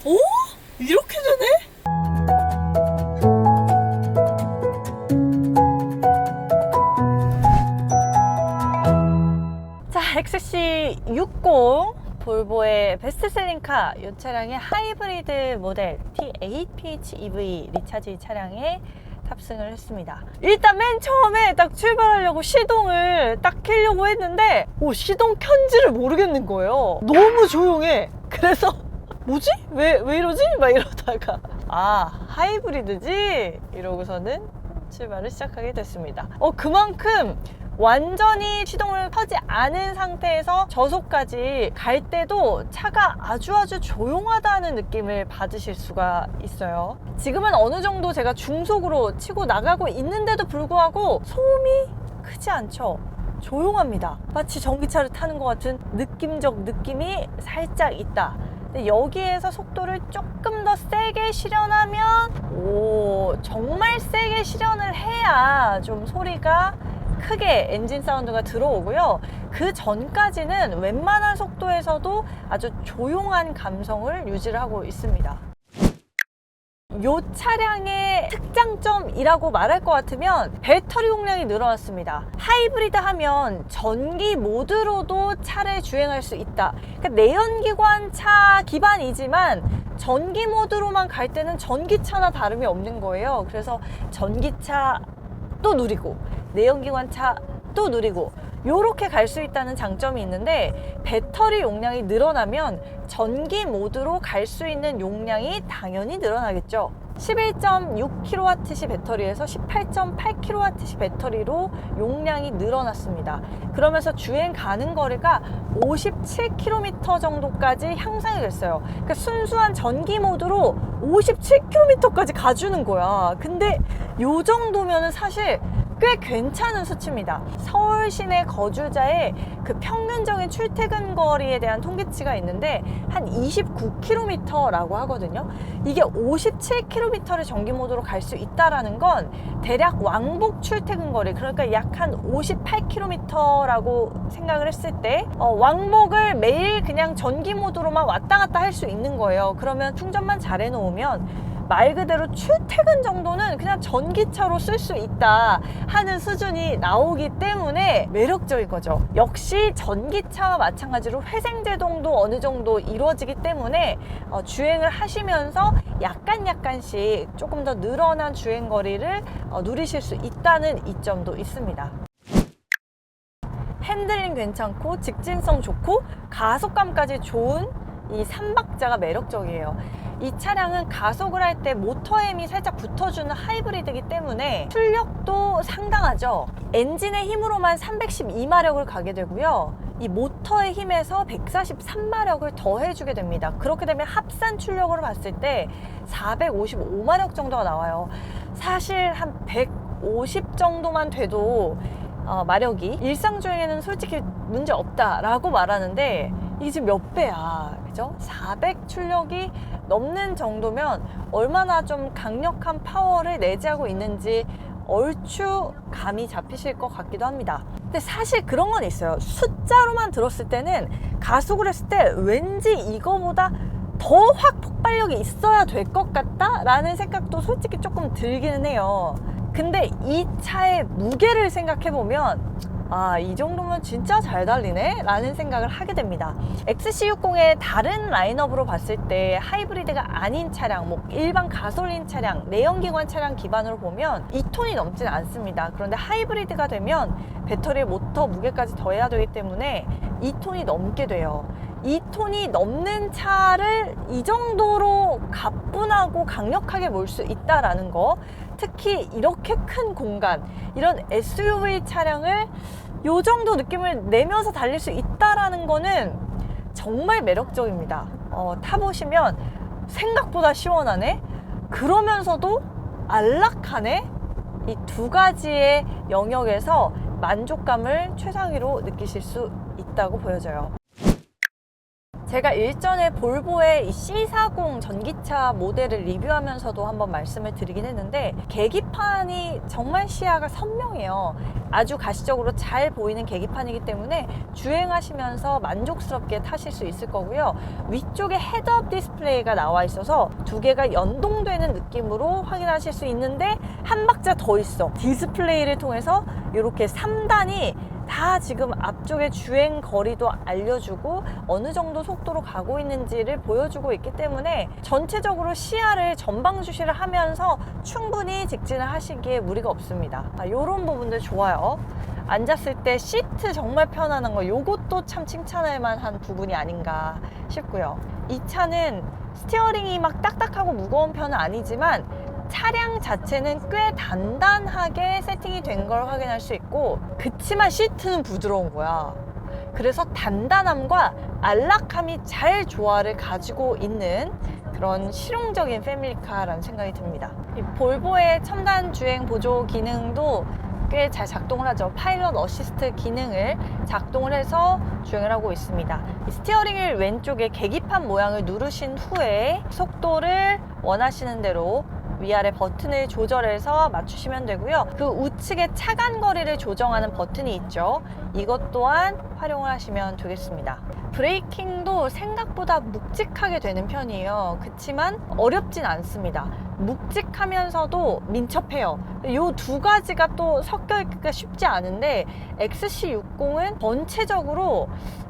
오? 이렇게 되네? 자, XC60 볼보의 베스트셀링카, 이 차량의 하이브리드 모델 T8 PHEV 리차지 차량에 탑승을 했습니다. 일단 맨 처음에 딱 출발하려고 시동을 딱 켜려고 했는데 시동 켠지를 모르겠는 거예요. 너무 조용해. 그래서 뭐지? 왜 이러지? 막 이러다가 하이브리드지? 이러고서는 출발을 시작하게 됐습니다. 그만큼 완전히 시동을 켜지 않은 상태에서 저속까지 갈 때도 차가 아주 조용하다는 느낌을 받으실 수가 있어요. 지금은 어느 정도 제가 중속으로 치고 나가고 있는데도 불구하고 소음이 크지 않죠. 조용합니다. 마치 전기차를 타는 것 같은 느낌적 느낌이 살짝 있다. 근데 여기에서 속도를 조금 더 세게 실현하면 정말 세게 실현을 해야 좀 소리가 크게 엔진 사운드가 들어오고요. 그 전까지는 웬만한 속도에서도 아주 조용한 감성을 유지를 하고 있습니다. 이 차량의 특장점이라고 말할 것 같으면 배터리 용량이 늘어났습니다. 하이브리드 하면 전기 모드로도 차를 주행할 수 있다. 그러니까 내연기관 차 기반이지만 전기 모드로만 갈 때는 전기차나 다름이 없는 거예요. 그래서 전기차 또 누리고 내연기관차 또 누리고 요렇게 갈 수 있다는 장점이 있는데, 배터리 용량이 늘어나면 전기 모드로 갈 수 있는 용량이 당연히 늘어나겠죠. 11.6kWh 배터리에서 18.8kWh 배터리로 용량이 늘어났습니다. 그러면서 주행 가는 거리가 57km 정도까지 향상이 됐어요. 그러니까 순수한 전기 모드로 57km까지 가주는 거야. 근데 요 정도면은 사실 꽤 괜찮은 수치입니다. 서울 시내 거주자의 그 평균적인 출퇴근 거리에 대한 통계치가 있는데 한 29km라고 하거든요. 이게 57km를 전기 모드로 갈 수 있다라는 건 대략 왕복 출퇴근 거리, 그러니까 약 한 58km라고 생각을 했을 때 왕복을 매일 그냥 전기 모드로만 왔다 갔다 할 수 있는 거예요. 그러면 충전만 잘 해놓으면 말 그대로 출퇴근 정도는 그냥 전기차로 쓸 수 있다 하는 수준이 나오기 때문에 매력적인 거죠. 역시 전기차와 마찬가지로 회생제동도 어느 정도 이루어지기 때문에 주행을 하시면서 약간씩 조금 더 늘어난 주행거리를 누리실 수 있다는 이점도 있습니다. 핸들링 괜찮고 직진성 좋고 가속감까지 좋은 이 3박자가 매력적이에요. 이 차량은 가속을 할 때 모터엠이 살짝 붙어주는 하이브리드이기 때문에 출력도 상당하죠. 엔진의 힘으로만 312마력을 가게 되고요. 이 모터의 힘에서 143마력을 더해주게 됩니다. 그렇게 되면 합산 출력으로 봤을 때 455마력 정도가 나와요. 사실 한 150 정도만 돼도 마력이 일상주행에는 솔직히 문제 없다라고 말하는데 이게 지금 몇 배야, 그죠? 400 출력이 넘는 정도면 얼마나 좀 강력한 파워를 내재하고 있는지 얼추 감이 잡히실 것 같기도 합니다. 근데 사실 그런 건 있어요. 숫자로만 들었을 때는 가속을 했을 때 왠지 이거보다 더 확 폭발력이 있어야 될 것 같다 라는 생각도 솔직히 조금 들기는 해요. 근데 이 차의 무게를 생각해보면 이 정도면 진짜 잘 달리네? 라는 생각을 하게 됩니다. XC60의 다른 라인업으로 봤을 때 하이브리드가 아닌 차량, 일반 가솔린 차량, 내연기관 차량 기반으로 보면 2톤이 넘지는 않습니다. 그런데 하이브리드가 되면 배터리, 모터, 무게까지 더해야 되기 때문에 2톤이 넘게 돼요. 2톤이 넘는 차를 이 정도로 가뿐하고 강력하게 몰 수 있다라는 거, 특히 이렇게 큰 공간, 이런 SUV 차량을 이 정도 느낌을 내면서 달릴 수 있다라는 거는 정말 매력적입니다. 타보시면 생각보다 시원하네? 그러면서도 안락하네? 이 두 가지의 영역에서 만족감을 최상위로 느끼실 수 있다고 보여져요. 제가 일전에 볼보의 이 C40 전기차 모델을 리뷰하면서도 한번 말씀을 드리긴 했는데 계기판이 정말 시야가 선명해요. 아주 가시적으로 잘 보이는 계기판이기 때문에 주행하시면서 만족스럽게 타실 수 있을 거고요. 위쪽에 헤드업 디스플레이가 나와 있어서 두 개가 연동되는 느낌으로 확인하실 수 있는데 한 박자 더 있어. 디스플레이를 통해서 이렇게 3단이 다 지금 앞쪽에 주행 거리도 알려주고 어느 정도 속도로 가고 있는지를 보여주고 있기 때문에 전체적으로 시야를 전방 주시를 하면서 충분히 직진을 하시기에 무리가 없습니다. 이런 부분들 좋아요. 앉았을 때 시트 정말 편안한 거, 요것도 참 칭찬할 만한 부분이 아닌가 싶고요. 이 차는 스티어링이 막 딱딱하고 무거운 편은 아니지만 차량 자체는 꽤 단단하게 세팅이 된 걸 확인할 수 있고, 그치만 시트는 부드러운 거야. 그래서 단단함과 안락함이 잘 조화를 가지고 있는 그런 실용적인 패밀리카라는 생각이 듭니다. 이 볼보의 첨단 주행 보조 기능도 꽤 잘 작동을 하죠. 파일럿 어시스트 기능을 작동을 해서 주행을 하고 있습니다. 스티어링을 왼쪽에 계기판 모양을 누르신 후에 속도를 원하시는 대로 위아래 버튼을 조절해서 맞추시면 되고요. 그 우측에 차간 거리를 조정하는 버튼이 있죠. 이것 또한 활용을 하시면 되겠습니다. 브레이킹도 생각보다 묵직하게 되는 편이에요. 그렇지만 어렵진 않습니다. 묵직하면서도 민첩해요. 이 두 가지가 또 섞여 있기가 쉽지 않은데 XC60은 전체적으로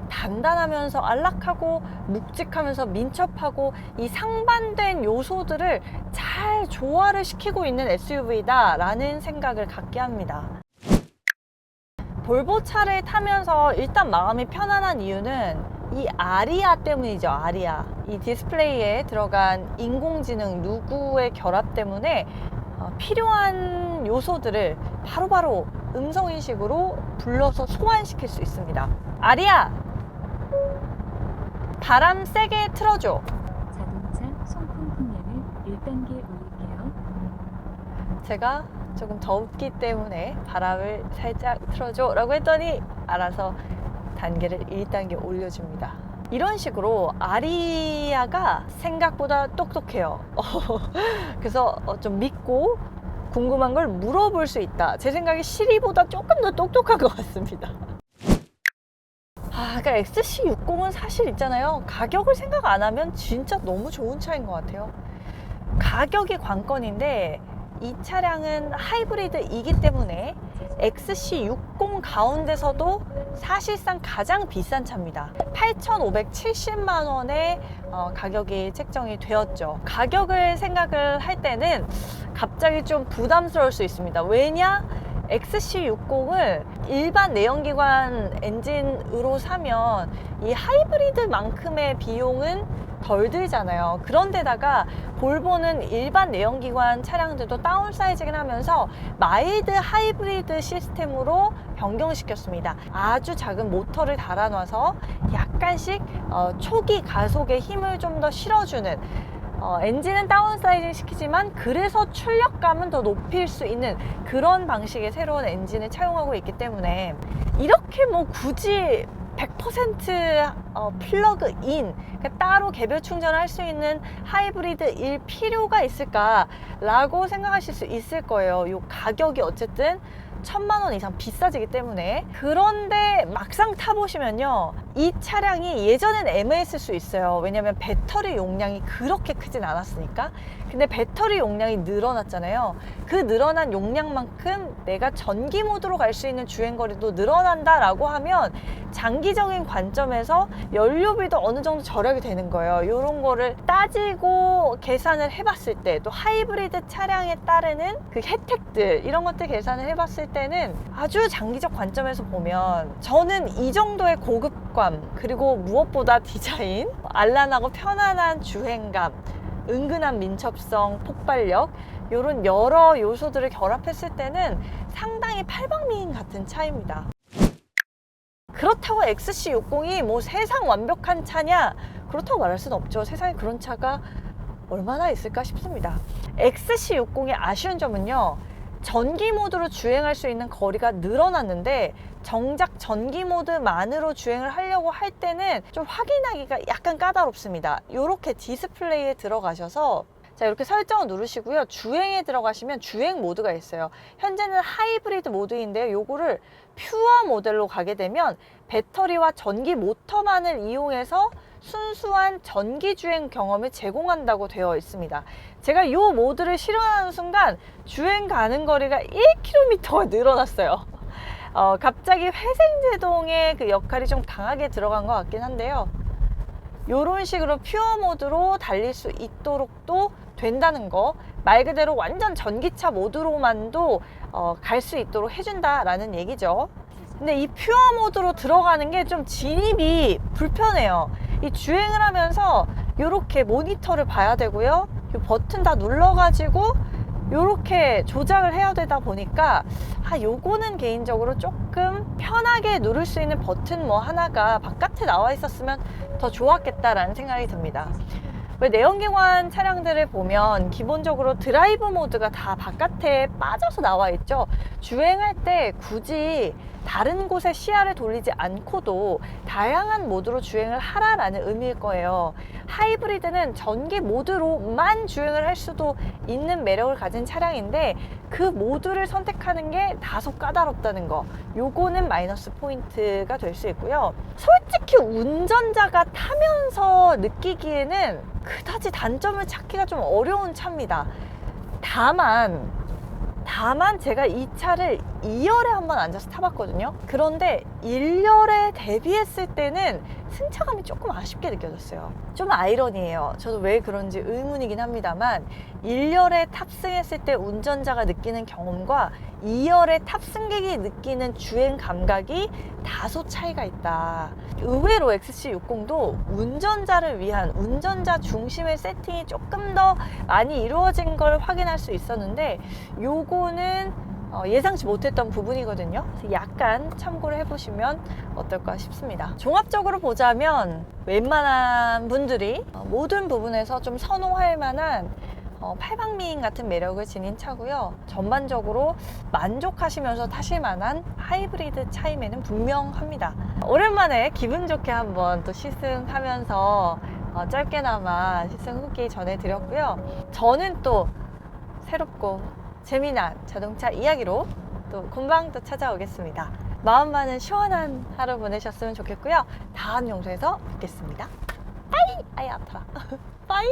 단단하면서 안락하고 묵직하면서 민첩하고 이 상반된 요소들을 잘 조화를 시키고 있는 SUV다 라는 생각을 갖게 합니다. 볼보 차를 타면서 일단 마음이 편안한 이유는 이 아리아 때문이죠. 아리아. 이 디스플레이에 들어간 인공지능 누구의 결합 때문에 필요한 요소들을 바로바로 음성인식으로 불러서 소환시킬 수 있습니다. 아리아! 바람 세게 틀어줘. 자동차 송풍 풍량을 1단계 올릴게요. 제가 조금 덥기 때문에 바람을 살짝 틀어줘 라고 했더니 알아서 단계를 1단계 올려줍니다. 이런 식으로 아리아가 생각보다 똑똑해요. 그래서 좀 믿고 궁금한 걸 물어볼 수 있다. 제 생각에 시리보다 조금 더 똑똑한 것 같습니다. 그러니까 XC60은 사실 있잖아요. 가격을 생각 안 하면 진짜 너무 좋은 차인 것 같아요. 가격이 관건인데 이 차량은 하이브리드이기 때문에 XC60 가운데서도 사실상 가장 비싼 차입니다. 8,570만 원의 가격이 책정이 되었죠. 가격을 생각을 할 때는 갑자기 좀 부담스러울 수 있습니다. 왜냐? XC60을 일반 내연기관 엔진으로 사면 이 하이브리드만큼의 비용은 덜 들잖아요. 그런데다가 볼보는 일반 내연기관 차량들도 다운사이징을 하면서 마일드 하이브리드 시스템으로 변경시켰습니다. 아주 작은 모터를 달아놔서 약간씩 초기 가속에 힘을 좀 더 실어주는, 엔진은 다운사이징 시키지만 그래서 출력감은 더 높일 수 있는 그런 방식의 새로운 엔진을 차용하고 있기 때문에 이렇게 뭐 굳이 100% 플러그인, 그러니까 따로 개별 충전을 할 수 있는 하이브리드일 필요가 있을까라고 생각하실 수 있을 거예요. 이 가격이 어쨌든 1,000만 원 이상 비싸지기 때문에. 그런데 막상 타보시면요, 이 차량이 예전엔 애매했을 수 있어요. 왜냐면 배터리 용량이 그렇게 크진 않았으니까. 근데 배터리 용량이 늘어났잖아요. 그 늘어난 용량만큼 내가 전기 모드로 갈 수 있는 주행거리도 늘어난다 라고 하면 장기적인 관점에서 연료비도 어느 정도 절약이 되는 거예요. 이런 거를 따지고 계산을 해봤을 때, 또 하이브리드 차량에 따르는 그 혜택들, 이런 것들 계산을 해봤을 때는 아주 장기적 관점에서 보면 저는 이 정도의 고급감, 그리고 무엇보다 디자인, 안란하고 편안한 주행감, 은근한 민첩성, 폭발력, 이런 여러 요소들을 결합했을 때는 상당히 팔방미인 같은 차입니다. 그렇다고 XC60이 뭐 세상 완벽한 차냐? 그렇다고 말할 수는 없죠. 세상에 그런 차가 얼마나 있을까 싶습니다. XC60의 아쉬운 점은요, 전기 모드로 주행할 수 있는 거리가 늘어났는데 정작 전기 모드만으로 주행을 하려고 할 때는 좀 확인하기가 약간 까다롭습니다. 이렇게 디스플레이에 들어가셔서 자, 이렇게 설정을 누르시고요. 주행에 들어가시면 주행 모드가 있어요. 현재는 하이브리드 모드인데요. 요거를 퓨어 모델로 가게 되면 배터리와 전기 모터만을 이용해서 순수한 전기 주행 경험을 제공한다고 되어 있습니다. 제가 이 모드를 실현하는 순간 주행 가는 거리가 1km가 늘어났어요. 갑자기 회생제동의 그 역할이 좀 강하게 들어간 것 같긴 한데요. 이런 식으로 퓨어 모드로 달릴 수 있도록 또 된다는 거, 말 그대로 완전 전기차 모드로만도 갈 수 있도록 해준다라는 얘기죠. 근데 이 퓨어 모드로 들어가는 게 좀 진입이 불편해요. 이 주행을 하면서 이렇게 모니터를 봐야 되고요. 이 버튼 다 눌러가지고 이렇게 조작을 해야 되다 보니까 요거는 개인적으로 조금 편하게 누를 수 있는 버튼 뭐 하나가 바깥에 나와 있었으면 더 좋았겠다라는 생각이 듭니다. 왜 내연기관 차량들을 보면 기본적으로 드라이브 모드가 다 바깥에 빠져서 나와 있죠. 주행할 때 굳이 다른 곳에 시야를 돌리지 않고도 다양한 모드로 주행을 하라라는 의미일 거예요. 하이브리드는 전기 모드로만 주행을 할 수도 있는 매력을 가진 차량인데 그 모드를 선택하는 게 다소 까다롭다는 거, 요거는 마이너스 포인트가 될 수 있고요. 솔직히 운전자가 타면서 느끼기에는 그다지 단점을 찾기가 좀 어려운 차입니다. 다만 제가 이 차를 2열에 한번 앉아서 타봤거든요. 그런데 1열에 대비했을 때는 승차감이 조금 아쉽게 느껴졌어요. 좀 아이러니해요. 저도 왜 그런지 의문이긴 합니다만 1열에 탑승했을 때 운전자가 느끼는 경험과 2열에 탑승객이 느끼는 주행 감각이 다소 차이가 있다. 의외로 XC60도 운전자를 위한 운전자 중심의 세팅이 조금 더 많이 이루어진 걸 확인할 수 있었는데 요거는 예상치 못했던 부분이거든요. 그래서 약간 참고를 해보시면 어떨까 싶습니다. 종합적으로 보자면 웬만한 분들이 모든 부분에서 좀 선호할 만한 팔방미인 같은 매력을 지닌 차고요. 전반적으로 만족하시면서 타실 만한 하이브리드 차임에는 분명합니다. 오랜만에 기분 좋게 한번 또 시승하면서 짧게나마 시승 후기 전해드렸고요. 저는 또 새롭고 재미난 자동차 이야기로 또 금방 또 찾아오겠습니다. 마음만은 시원한 하루 보내셨으면 좋겠고요. 다음 영상에서 뵙겠습니다. 빠이! 아이 아파라. 빠이!